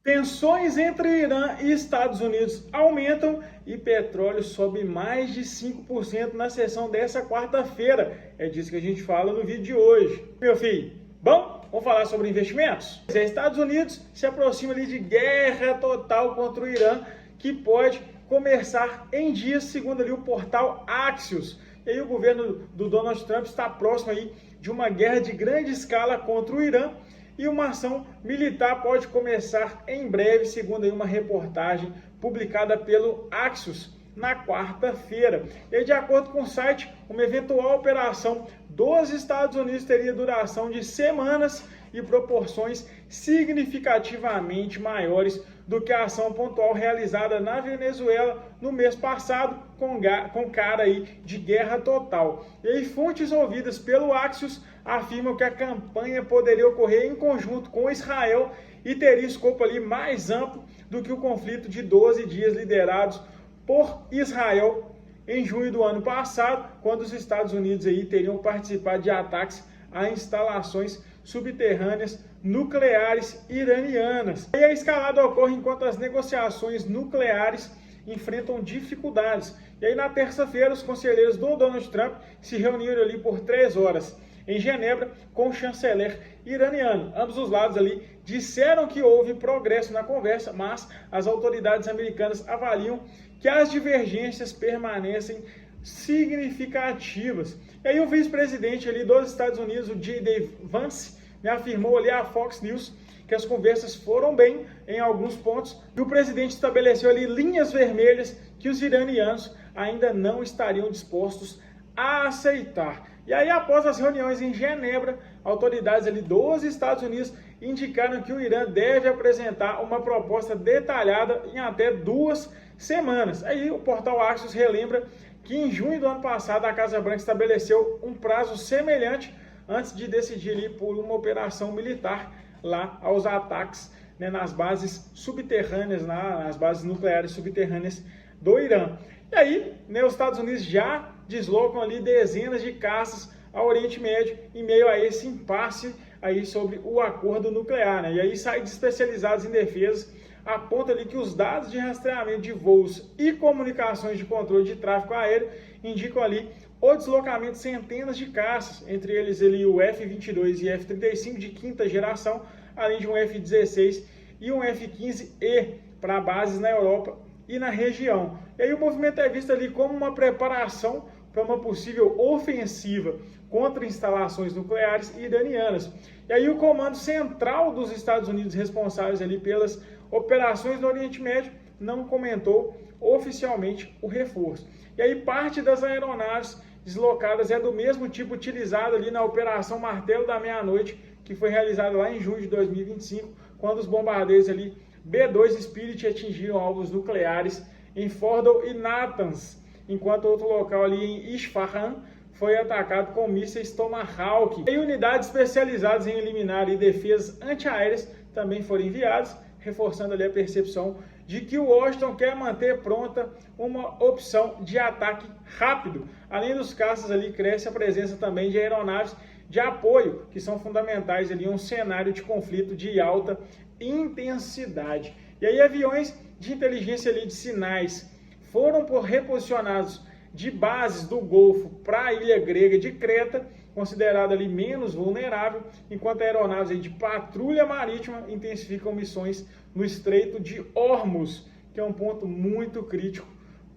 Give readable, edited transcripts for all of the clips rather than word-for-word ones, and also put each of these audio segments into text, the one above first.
Tensões entre Irã e Estados Unidos aumentam e petróleo sobe mais de 5% na sessão dessa quarta-feira. É disso que a gente fala no vídeo de hoje. Meu filho, bom, vamos falar sobre investimentos? Os Estados Unidos se aproxima ali de guerra total contra o Irã, que pode começar em dias, segundo ali o portal Axios. E aí o governo do Donald Trump está próximo aí de uma guerra de grande escala contra o Irã, e uma ação militar pode começar em breve, segundo aí uma reportagem publicada pelo Axios na quarta-feira. E de acordo com o site, uma eventual operação dos Estados Unidos teria duração de semanas e proporções significativamente maiores do que a ação pontual realizada na Venezuela no mês passado, com cara aí de guerra total. E aí fontes ouvidas pelo Axios afirmam que a campanha poderia ocorrer em conjunto com Israel e teria escopo ali mais amplo do que o conflito de 12 dias liderados por Israel em junho do ano passado, quando os Estados Unidos aí teriam participado de ataques a instalações subterrâneas nucleares iranianas. E a escalada ocorre enquanto as negociações nucleares enfrentam dificuldades. E aí na terça-feira os conselheiros do Donald Trump se reuniram ali por 3 horas em Genebra com o chanceler iraniano. Ambos os lados ali disseram que houve progresso na conversa, mas as autoridades americanas avaliam que as divergências permanecem significativas. E aí o vice-presidente ali dos Estados Unidos, o J.D. Vance, afirmou ali à Fox News que as conversas foram bem em alguns pontos e o presidente estabeleceu ali linhas vermelhas que os iranianos ainda não estariam dispostos a aceitar. E aí, após as reuniões em Genebra, autoridades ali dos Estados Unidos indicaram que o Irã deve apresentar uma proposta detalhada em até 2 semanas. Aí o portal Axios relembra que em junho do ano passado a Casa Branca estabeleceu um prazo semelhante antes de decidir ali por uma operação militar lá aos ataques, né, nas bases subterrâneas, nas bases nucleares subterrâneas do Irã. E aí, né, os Estados Unidos já deslocam ali dezenas de caças ao Oriente Médio em meio a esse impasse aí sobre o acordo nuclear, né? E aí sites especializados em defesa apontam ali que os dados de rastreamento de voos e comunicações de controle de tráfego aéreo indicam ali o deslocamento de centenas de caças, entre eles ali o F-22 e F-35 de 5ª geração, além de um F-16 e um F-15E para bases na Europa e na região. E aí o movimento é visto ali como uma preparação para uma possível ofensiva contra instalações nucleares iranianas. E aí o comando central dos Estados Unidos, responsáveis ali pelas operações no Oriente Médio, não comentou oficialmente o reforço. E aí parte das aeronaves deslocadas é do mesmo tipo utilizado ali na Operação Martelo da Meia-Noite, que foi realizada lá em junho de 2025, quando os bombardeiros ali B-2 Spirit atingiram alvos nucleares em Fordow e Natanz, enquanto outro local ali em Isfahan foi atacado com mísseis Tomahawk. E unidades especializadas em eliminar defesas antiaéreas também foram enviadas, reforçando ali a percepção de que o Washington quer manter pronta uma opção de ataque rápido. Além dos caças ali, cresce a presença também de aeronaves de apoio, que são fundamentais ali em um cenário de conflito de alta intensidade. E aí aviões de inteligência ali de sinais foram reposicionados de bases do Golfo para a ilha grega de Creta, considerada ali menos vulnerável, enquanto aeronaves aí de patrulha marítima intensificam missões no Estreito de Hormuz, que é um ponto muito crítico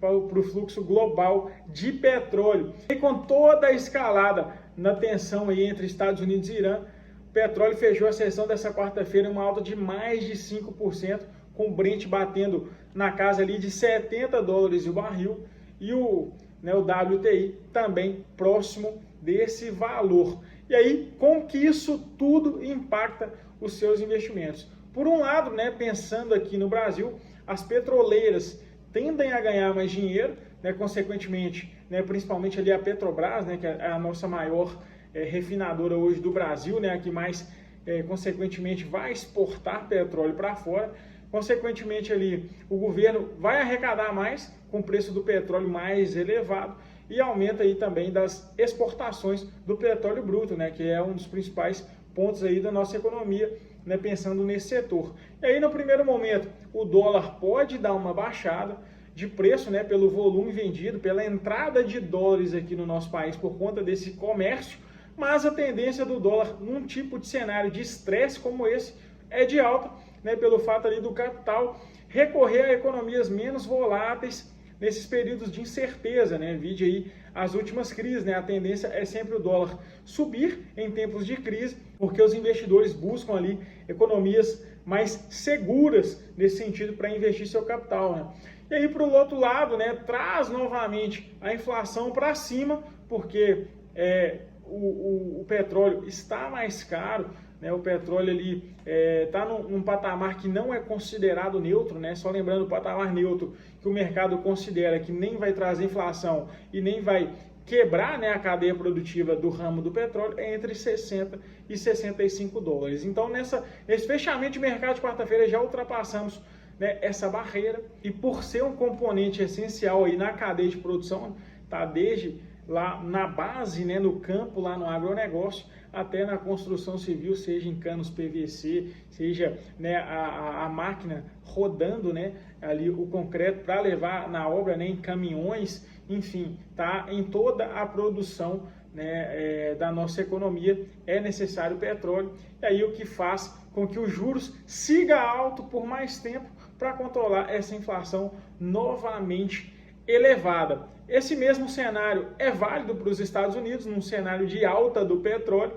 para o fluxo global de petróleo. E com toda a escalada na tensão aí entre Estados Unidos e Irã, o petróleo fechou a sessão dessa quarta-feira em uma alta de mais de 5%, com o Brent batendo na casa ali de $70 o barril e o WTI também próximo desse valor. E aí, como que isso tudo impacta os seus investimentos? Por um lado, né, pensando aqui no Brasil, as petroleiras tendem a ganhar mais dinheiro, né, consequentemente, né, principalmente ali a Petrobras, né, que é a nossa maior refinadora hoje do Brasil, né, a que mais, consequentemente, vai exportar petróleo para fora. Consequentemente, ali, o governo vai arrecadar mais com o preço do petróleo mais elevado e aumenta aí também das exportações do petróleo bruto, né, que é um dos principais pontos aí da nossa economia né, pensando nesse setor. E aí, no primeiro momento, o dólar pode dar uma baixada de preço, né, pelo volume vendido, pela entrada de dólares aqui no nosso país por conta desse comércio, mas a tendência do dólar num tipo de cenário de estresse como esse é de alta, né, pelo fato ali do capital recorrer a economias menos voláteis nesses períodos de incerteza, né? Vide aí as últimas crises, né? A tendência é sempre o dólar subir em tempos de crise, porque os investidores buscam ali economias mais seguras nesse sentido para investir seu capital, né? E aí, para o outro lado, né, traz novamente a inflação para cima, porque o petróleo está mais caro, né? O petróleo ali está num patamar que não é considerado neutro, né? Só lembrando, o patamar neutro que o mercado considera que nem vai trazer inflação e nem vai quebrar, né, a cadeia produtiva do ramo do petróleo é entre 60 e 65 dólares. Então, nesse fechamento de mercado de quarta-feira já ultrapassamos, né, essa barreira, e por ser um componente essencial aí na cadeia de produção, tá desde lá na base, né, no campo, lá no agronegócio, até na construção civil, seja em canos PVC, seja, né, a máquina rodando, né, ali o concreto para levar na obra, né, em caminhões, enfim, tá em toda a produção, né, da nossa economia é necessário petróleo. E aí o que faz com que os juros siga alto por mais tempo para controlar essa inflação novamente elevada. Esse mesmo cenário é válido para os Estados Unidos, num cenário de alta do petróleo.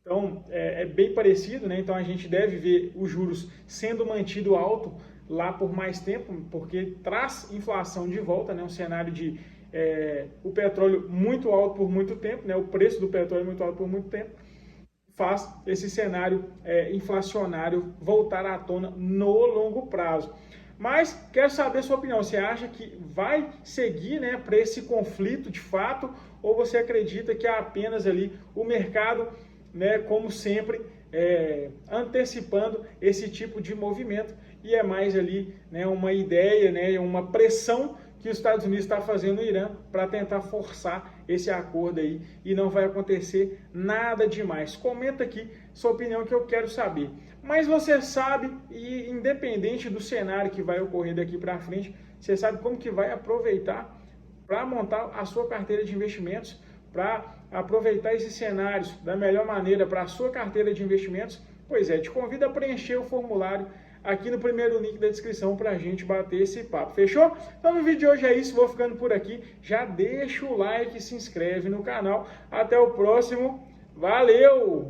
Então, é bem parecido, né? Então, a gente deve ver os juros sendo mantido alto lá por mais tempo, porque traz inflação de volta, né? Um cenário de o petróleo muito alto por muito tempo, né? O preço do petróleo muito alto por muito tempo, faz esse cenário inflacionário voltar à tona no longo prazo. Mas quero saber a sua opinião. Você acha que vai seguir, né, para esse conflito de fato, ou você acredita que é apenas ali o mercado, né, como sempre, antecipando esse tipo de movimento, e é mais ali, né, uma ideia, né, uma pressão que os Estados Unidos está fazendo no Irã para tentar forçar esse acordo aí, e não vai acontecer nada demais? Comenta aqui sua opinião que eu quero saber. Mas você sabe, e independente do cenário que vai ocorrer daqui para frente, você sabe como que vai aproveitar para montar a sua carteira de investimentos, para aproveitar esses cenários da melhor maneira para a sua carteira de investimentos? Pois é, te convido a preencher o formulário aqui no primeiro link da descrição para a gente bater esse papo, fechou? Então no vídeo de hoje é isso, vou ficando por aqui, já deixa o like, se inscreve no canal, até o próximo, valeu!